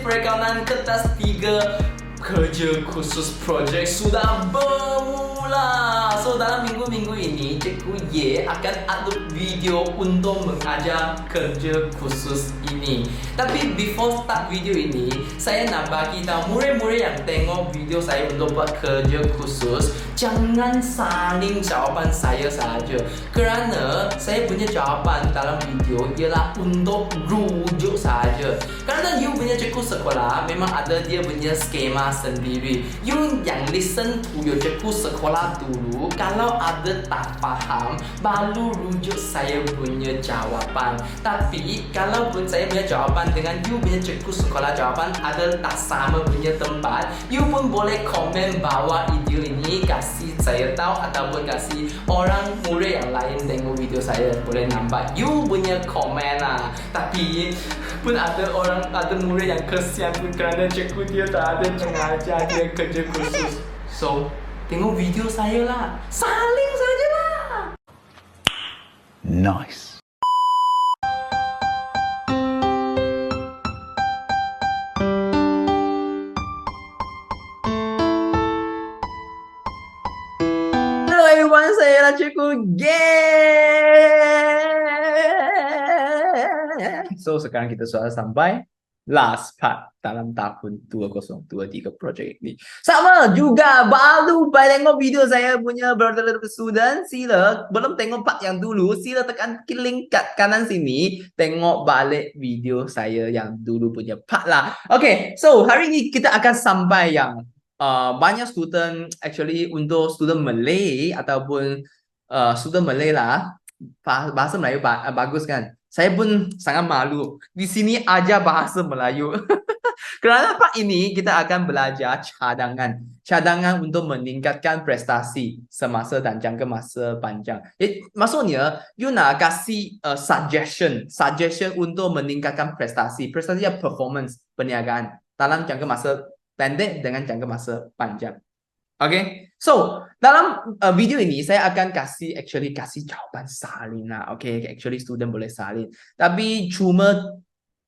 perekaman kertas 3 kerja khusus projek sudah bermula. So dalam minggu-minggu ini Cikgu Ye akan upload video untuk mengajar kerja khusus ini. Tapi before start video ini, saya nak bagi tahu murid-murid yang tengok video saya untuk buat kerja khusus, jangan saling jawapan saya saja. Kerana saya punya jawapan dalam video ialah untuk rujuk saja. Kerana you punya cikgu sekolah memang ada dia punya skema sendiri. You yang listen to your cikgu sekolah dulu, kalau ada tak faham baru rujuk saya punya jawapan. Tapi kalau pun saya punya jawapan dengan you punya cikgu sekolah jawapan ada tak sama punya tempat, you pun boleh komen bawah video ini, kasih saya tahu ataupun kasih orang murid yang lain tengok video saya, boleh nampak you punya komen lah. Tapi pun ada murid yang kesian pun kerana cikgu dia tak ada mengajar dia kerja khusus. So tengok video saya lah, saling saja lah. Nice. Hello everyone, saya adalah Cikgu Ye. So sekarang kita sudah sampai last part dalam tahun 2023 projek ini. Sama juga baru tengok video saya punya brother student, sila belum tengok part yang dulu, sila tekan link kat kanan sini, tengok balik video saya yang dulu punya part lah. Okay, so hari ini kita akan sampai yang banyak student, actually untuk student Malay ataupun student Malay lah, bahasa Melayu bagus kan. Saya pun sangat malu di sini aja bahasa Melayu. Kerana part ini kita akan belajar cadangan untuk meningkatkan prestasi semasa dan jangka masa panjang. Maksudnya you nak kasih suggestion untuk meningkatkan prestasi performance perniagaan dalam jangka masa pendek dengan jangka masa panjang. Okay, so dalam video ini saya akan kasih jawapan salin lah. Okay, actually student boleh salin, tapi cuma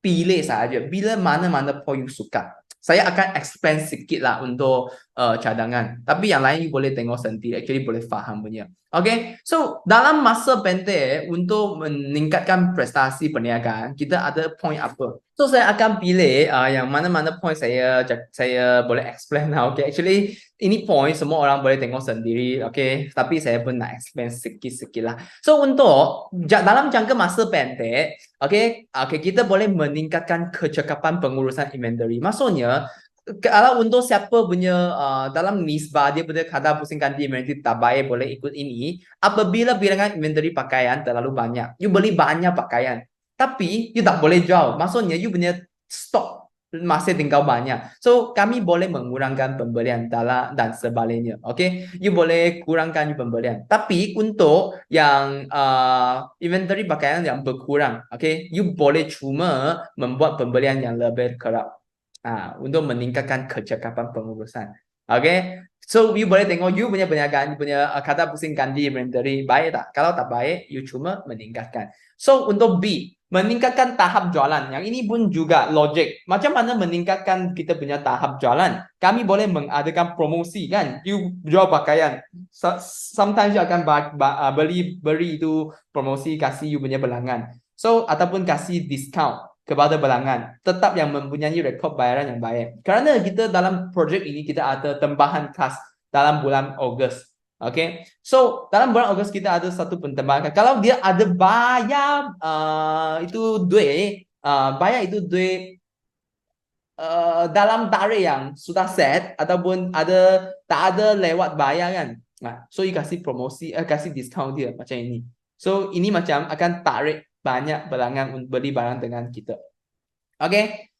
pilih saja bila mana-mana point you suka. Saya akan explain sedikit lah untuk cadangan, tapi yang lain you boleh tengok sendiri, actually boleh faham punya. Okay, so dalam masa pendek untuk meningkatkan prestasi perniagaan, kita ada point apa? So saya akan pilih yang mana-mana point saya boleh explain lah. Okay, actually ini point semua orang boleh tengok sendiri. Okay, tapi saya pun nak explain sikit-sikit lah. So untuk dalam jangka masa pendek, okay, kita boleh meningkatkan kecekapan pengurusan inventory. Maksudnya kalau untuk siapa punya dalam nisbah dia punya kadar pusing ganti inventory tak baik, boleh ikut ini. Apabila bilangan inventory pakaian terlalu banyak, you beli banyak pakaian, tapi you tak boleh jual. Maksudnya you punya stok masih tinggal banyak. So kami boleh mengurangkan pembelian dan sebaliknya. Okay, you boleh kurangkan pembelian. Tapi untuk yang inventory pakaian yang berkurang, okay, you boleh cuma membuat pembelian yang lebih kerap. Untuk meningkatkan kecekapan pengurusan. Okay, so you boleh tengok you punya perniagaan, you punya kata pusing ganti inventory baik tak? Kalau tak baik, you cuma meningkatkan. So untuk B, meningkatkan tahap jualan. Yang ini pun juga logik. Macam mana meningkatkan kita punya tahap jualan? Kami boleh mengadakan promosi kan? You jual pakaian, sometimes you akan beri itu promosi, kasih you punya pelanggan. So ataupun kasih discount kepada pelanggan, tetap yang mempunyai rekod bayaran yang baik. Kerana kita dalam projek ini kita ada tambahan kas dalam bulan Ogos. Okay, so dalam bulan Ogos kita ada satu pentambahan. Kalau dia ada bayar bayar itu duit dalam tarikh yang sudah set ataupun tak ada lewat bayar kan. So you kasih promosi, kasih discount dia macam ini. So ini macam akan tarik banyak pelanggan untuk beli barang dengan kita. Okay,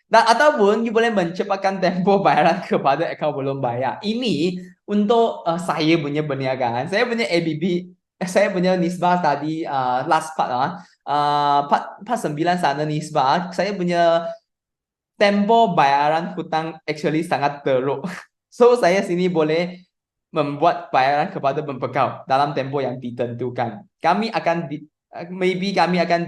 dan ataupun you boleh mencepatkan tempoh bayaran kepada akaun belum bayar. Ini untuk saya punya perniagaan, saya punya ABB, saya punya nisbah tadi last part part 9 sana nisbah, saya punya tempoh bayaran hutang actually sangat teruk. So saya sini boleh membuat bayaran kepada pembekal dalam tempoh yang ditentukan. Kami akan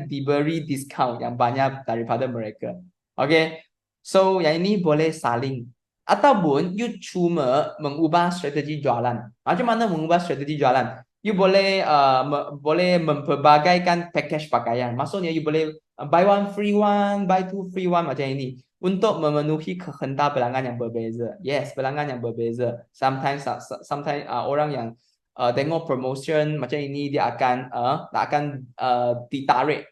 diberi discount yang banyak daripada mereka. Okay, So, yang ini boleh saling. Ataupun you cuma mengubah strategi jualan. Macam mana mengubah strategi jualan? You boleh boleh mempelbagaikan package pakaian. Maksudnya you boleh buy one free one, buy two free one macam ini. Untuk memenuhi kehendak pelanggan yang berbeza. Yes, pelanggan yang berbeza. Sometimes orang yang tengok promotion macam ini dia akan ditarik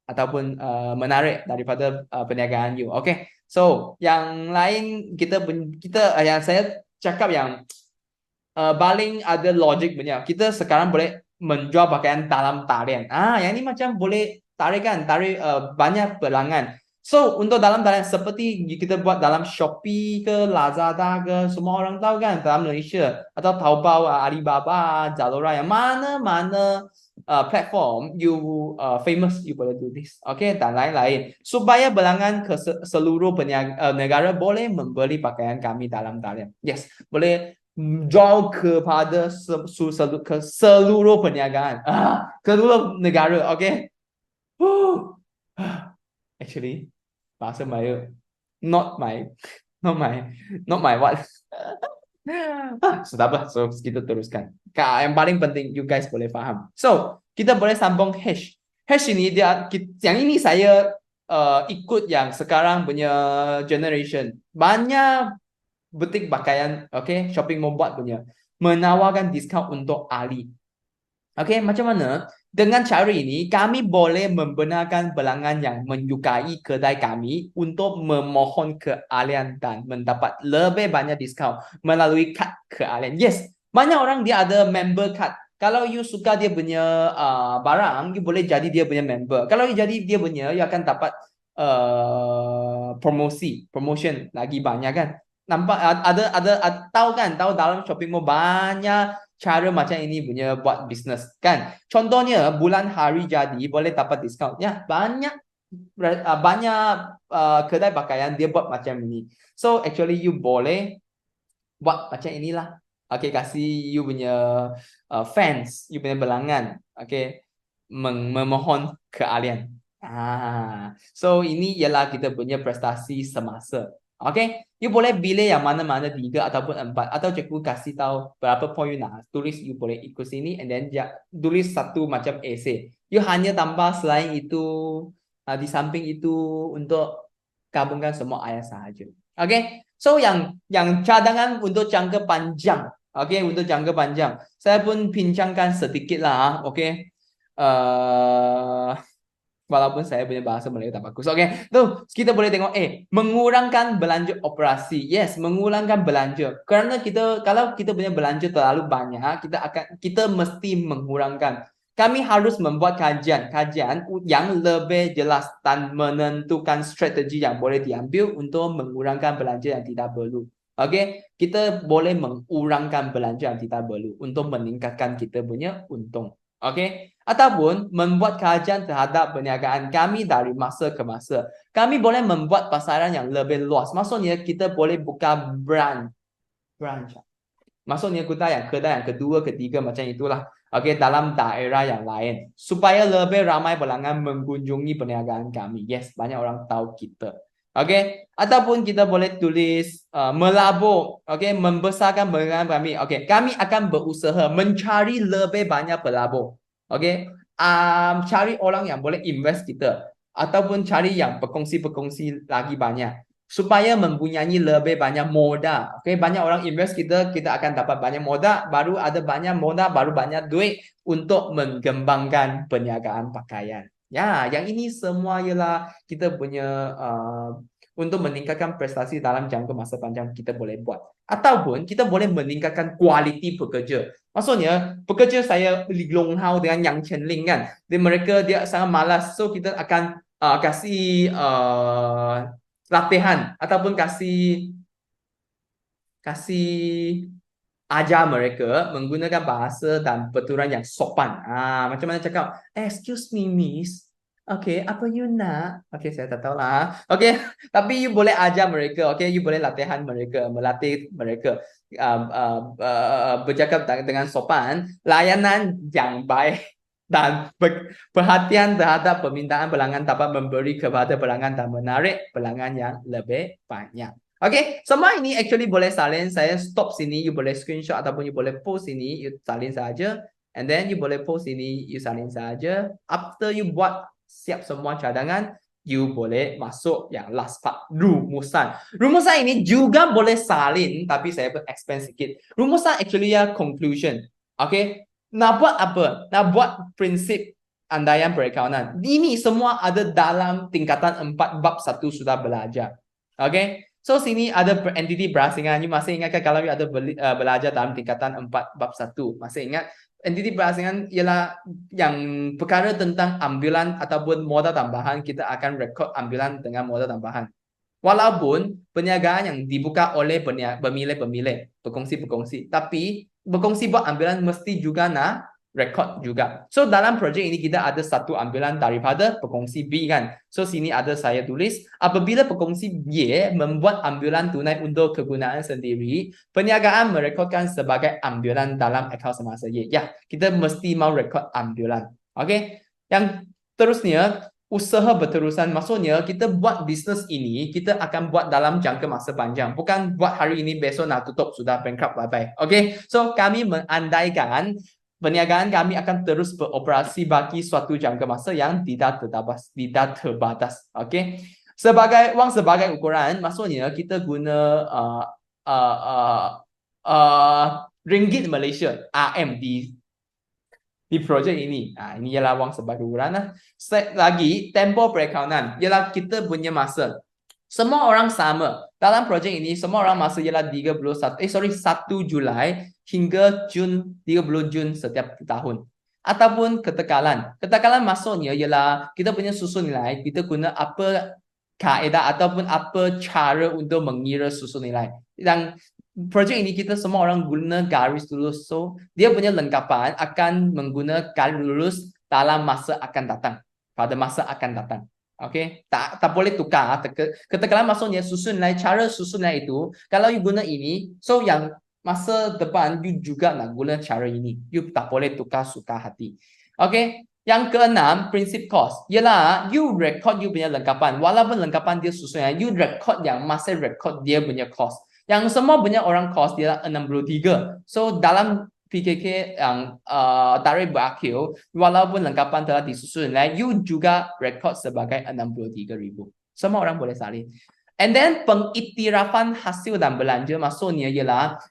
ataupun menarik daripada perniagaan you. Okay. So, yang lain yang saya cakap yang paling ada logik punya. Kita sekarang boleh menjual pakaian dalam talian. Yang ini macam boleh tarik banyak pelanggan. So, untuk dalam talian seperti kita buat dalam Shopee ke Lazada ke, semua orang tahu kan dalam Malaysia atau Taobao, Alibaba, Zalora yang mana-mana platform you famous you boleh do this. Okay, dan lain-lain supaya pelanggan ke seluruh negara boleh membeli pakaian kami dalam talian. Yes, boleh jual kepada ke seluruh perniagaan, ke seluruh negara. Okay. Actually, bahasa Melayu not my what. Sudah apa? So kita teruskan. Yang paling penting you guys boleh faham. So kita boleh sambung hash. Hash ini yang ini saya ikut yang sekarang punya generation. Banyak butik pakaian, okay, shopping mall buat punya menawarkan diskaun untuk ahli. Okay, macam mana? Dengan cara ini, kami boleh membenarkan pelanggan yang menyukai kedai kami untuk memohon keahlian dan mendapat lebih banyak diskaun melalui kad keahlian. Yes, banyak orang dia ada member card. Kalau you suka dia punya barang, you boleh jadi dia punya member. Kalau you jadi dia punya, you akan dapat promotion lagi banyak kan. Nampak tahu dalam shopping mall banyak cara macam ini punya buat bisnes kan. Contohnya bulan hari jadi boleh dapat diskaun. Ya, banyak kedai pakaian dia buat macam ini. So actually you boleh buat macam inilah. Okay, kasih you punya fans, you punya pelanggan, okay, memohon keahlian. So ini ialah kita punya prestasi semasa. Okay, you boleh pilih yang mana-mana 3 ataupun 4, atau cikgu kasih tahu berapa point you nak tulis, you boleh ikut sini and then tulis satu macam essay. You hanya tambah selain itu di samping itu untuk gabungkan semua ayat sahaja. Okay, so yang cadangan untuk jangka panjang. Okay, untuk jangka panjang saya pun bincangkan sedikit lah. Okay, walaupun saya punya bahasa Melayu tak bagus. Okay, tuh kita boleh tengok mengurangkan belanja operasi. Yes, mengurangkan belanja. Kerana kalau kita punya belanja terlalu banyak, kita mesti mengurangkan. Kami harus membuat kajian yang lebih jelas dan menentukan strategi yang boleh diambil untuk mengurangkan belanja yang tidak perlu. Okay, kita boleh mengurangkan belanja yang tidak perlu untuk meningkatkan kita punya untung. Okay, ataupun membuat kajian terhadap perniagaan kami dari masa ke masa. Kami boleh membuat pasaran yang lebih luas. Maksudnya kita boleh buka branch. Maksudnya kita yang kedai yang kedua, ketiga macam itulah. Okay, dalam daerah yang lain supaya lebih ramai pelanggan mengunjungi perniagaan kami. Yes, banyak orang tahu kita. Okay, ataupun kita boleh tulis melabur. Okay, membesarkan perniagaan kami. Okay, kami akan berusaha mencari lebih banyak pelabur. Okay, cari orang yang boleh invest kita ataupun cari yang berkongsi lagi banyak supaya mempunyai lebih banyak modal. Okay, banyak orang invest kita akan dapat banyak modal, baru ada banyak modal, baru banyak duit untuk mengembangkan perniagaan pakaian. Ya, yang ini semua ialah kita punya untuk meningkatkan prestasi dalam jangka masa panjang kita boleh buat. Ataupun kita boleh meningkatkan kualiti pekerja. Maksudnya, pekerja saya Li Long Hao dengan Yang Chen Ling kan. Mereka dia sangat malas. So, kita akan kasih latihan ataupun kasih ajar mereka menggunakan bahasa dan perturan yang sopan. Macam mana cakap, excuse me miss, okay, apa you nak? Okay, saya tak tahu lah. Okay, tapi you boleh ajar mereka. Okay, you boleh latihan mereka, melatih mereka bercakap dengan sopan, layanan yang baik dan perhatian terhadap permintaan pelanggan dapat memberi kepada pelanggan dan menarik pelanggan yang lebih banyak. Okay, semua ini actually boleh salin. Saya stop sini, you boleh screenshot ataupun you boleh post sini, you salin saja. And then you boleh post sini, you salin saja. After you buat siap semua cadangan, you boleh masuk yang last part, rumusan. Rumusan ini juga boleh salin, tapi saya expand sedikit. Rumusan actually ya conclusion. Okay, nak buat apa? Nak buat prinsip andaian perakaunan. Ini semua ada dalam tingkatan 4 bab 1 sudah belajar. Okay, so sini ada entity berasingan. You masih ingat kan kalau you ada belajar dalam tingkatan 4 bab 1? Masih ingat? Entity berasingan ialah yang perkara tentang ambilan ataupun modal tambahan. Kita akan rekod ambilan dengan modal tambahan. Walaupun perniagaan yang dibuka oleh pemilik-pemilik, pekongsi-pekongsi, tapi berkongsi buat ambilan mesti juga nak rekod juga. So dalam projek ini kita ada satu ambilan daripada pekongsi B kan. So sini ada saya tulis, apabila pekongsi Y membuat ambilan tunai untuk kegunaan sendiri, perniagaan merekodkan sebagai ambilan dalam akaun semasa Y. Ya, kita mesti mau rekod ambilan. Okay. Yang terusnya, usaha berterusan, maksudnya kita buat bisnes ini, kita akan buat dalam jangka masa panjang. Bukan buat hari ini, besok nak tutup, sudah bankrupt, bye-bye. Okay, so kami mengandaikan perniagaan kami akan terus beroperasi bagi suatu jangka masa yang tidak terbatas. Okay, sebagai wang sebagai ukuran, maksudnya kita guna ringgit Malaysia, RM di projek ini. Ini ialah wang sebagai ukuran lah. Lagi, tempoh perakaunan ialah kita punya masa. Semua orang sama. Dalam projek ini, semua orang masa ialah 1 Julai hingga 30 Jun setiap tahun. Ataupun ketekalan. Ketekalan maksudnya ialah kita punya susun nilai, kita guna apa kaedah ataupun apa cara untuk mengira susun nilai. Yang projek ini kita semua orang guna garis lurus. So, dia punya lengkapan akan menggunakan garis lurus dalam masa akan datang. Pada masa akan datang. Okay? Tak boleh tukar. Ketekalan maksudnya susun nilai. Cara susun nilai itu, kalau you guna ini, so yang masa depan you juga nak guna cara ini. You tak boleh tukar suka hati. Okay? Yang keenam, prinsip cost. Ialah you record you punya lengkapan. Walaupun lengkapan dia susun, you record yang masih record dia punya cost. Yang semua punya orang cost dia 63. So dalam PKK yang tarikh berakhir, walaupun lengkapan telah disusun, you juga rekod sebagai 63,000. Semua orang boleh salin. And then pengiktirafan hasil dan belanja maksudnya ialah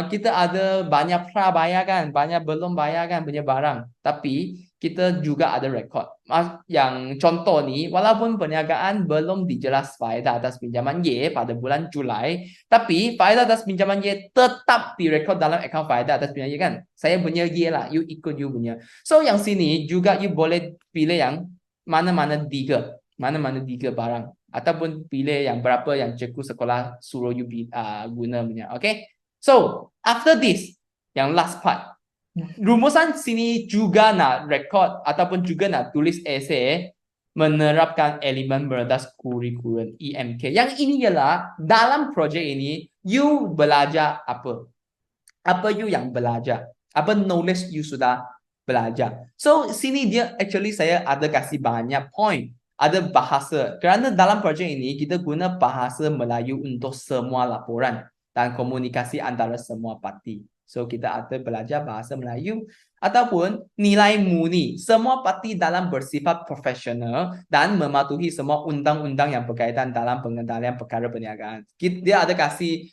kita ada banyak prabayar kan, banyak belum bayar kan punya barang. Tapi kita juga ada rekod. Yang contoh ni, walaupun perniagaan belum dijelas faedah atas pinjaman Y pada bulan Julai, tapi faedah atas pinjaman Y tetap direkod dalam akaun faedah atas pinjaman Y kan. Saya punya Y lah, you ikut you punya. So yang sini juga you boleh pilih yang mana-mana tiga barang. Ataupun pilih yang berapa yang cikgu sekolah suruh you guna punya. Okay. So, after this, yang last part, rumusan sini juga nak record ataupun juga nak tulis esei menerapkan elemen berdas kurikulum EMK. Yang ini ialah dalam projek ini, you belajar apa? Apa you yang belajar? Apa knowledge you sudah belajar? So, sini dia actually saya ada kasih banyak point. Ada bahasa. Kerana dalam projek ini, kita guna bahasa Melayu untuk semua laporan dan komunikasi antara semua parti. So, kita ada belajar bahasa Melayu ataupun nilai murni. Semua parti dalam bersifat profesional dan mematuhi semua undang-undang yang berkaitan dalam pengendalian perkara perniagaan. Dia ada kasih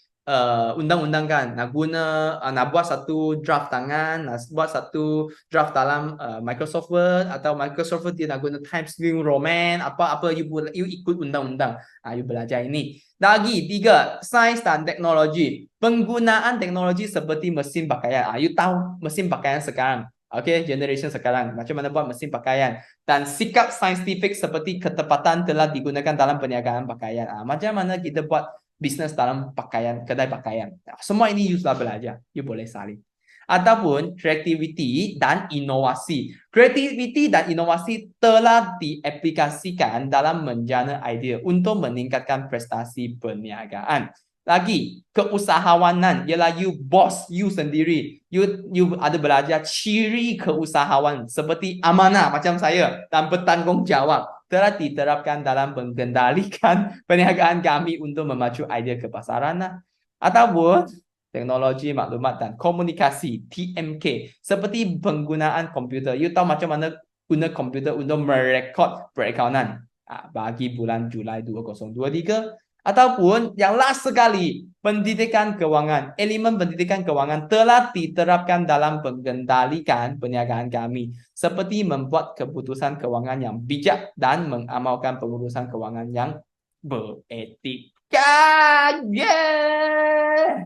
undang-undang kan, nak guna, nak buat satu draft tangan, nak buat satu draft dalam Microsoft Word atau Microsoft Word dia nak guna Times New Roman, apa-apa you ikut undang-undang. You belajar ini. Lagi, 3, sains dan teknologi. Penggunaan teknologi seperti mesin pakaian. You tahu mesin pakaian sekarang. Okay, generation sekarang. Macam mana buat mesin pakaian. Dan sikap saintifik seperti ketepatan telah digunakan dalam perniagaan pakaian. Macam mana kita buat bisnes dalam pakaian, kedai pakaian. Semua ini you sudah belajar. You boleh salin. Ataupun kreativiti dan inovasi. Kreativiti dan inovasi telah diaplikasikan dalam menjana idea untuk meningkatkan prestasi perniagaan. Lagi, keusahawanan ialah you boss you sendiri. You ada belajar ciri keusahawan seperti amanah macam saya dan bertanggungjawab telah diterapkan dalam mengendalikan perniagaan kami untuk memacu idea ke pasaran. Ataupun teknologi maklumat dan komunikasi TMK seperti penggunaan komputer. You tahu macam mana guna komputer untuk merekod perakaunan bagi bulan Julai 2023. Ataupun yang last sekali, pendidikan keuangan. Elemen pendidikan keuangan telah diterapkan dalam mengendalikan perniagaan kami. Seperti membuat keputusan keuangan yang bijak dan mengamalkan pengurusan keuangan yang beretika. Yeah!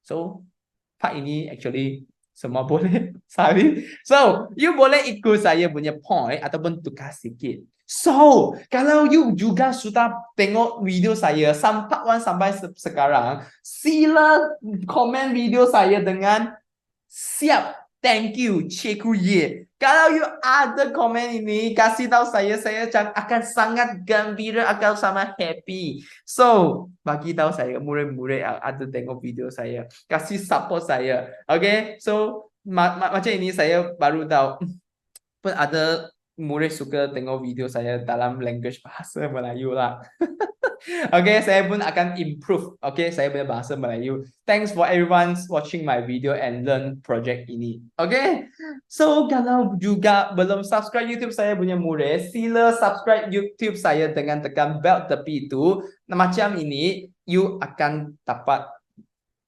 So, part ini actually semua boleh salin. So, you boleh ikut saya punya point ataupun tukar sikit. So, kalau you juga sudah tengok video saya part 1 sampai sekarang, sila komen video saya dengan siap. Thank you, Cikgu Ye. Kalau you ada komen ini, kasih tahu saya akan sangat gembira, akan sama happy. So, bagi tahu saya, murid-murid yang ada tengok video saya, kasih support saya. Okay, so macam ini saya baru tahu pun ada murid suka tengok video saya dalam language bahasa Melayu lah. Okay, saya pun akan improve. Okay, saya punya bahasa Melayu. Thanks for everyone watching my video and learn project ini. Okay, so kalau juga belum subscribe YouTube saya punya murid, sila subscribe YouTube saya dengan tekan bell tepi itu. Macam ini, you akan dapat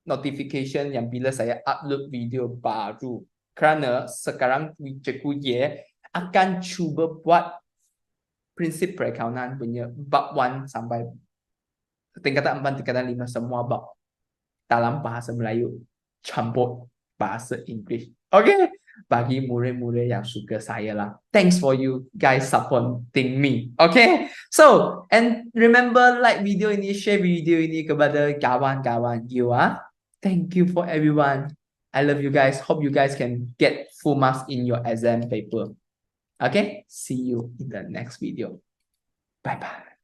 notification yang bila saya upload video baru. Kerana sekarang Cikgu Ye akan cuba buat prinsip perakaunan punya bab 1 sampai tingkatan 4, tingkatan 5 semua bab dalam bahasa Melayu campur bahasa Inggeris. Okay, bagi murid-murid yang suka saya lah. Thanks for you guys supporting me. Okay, so and remember like video ini, share video ini kepada kawan-kawan you. Thank you for everyone. I love you guys. Hope you guys can get full marks in your exam paper. Okay, see you in the next video. Bye bye.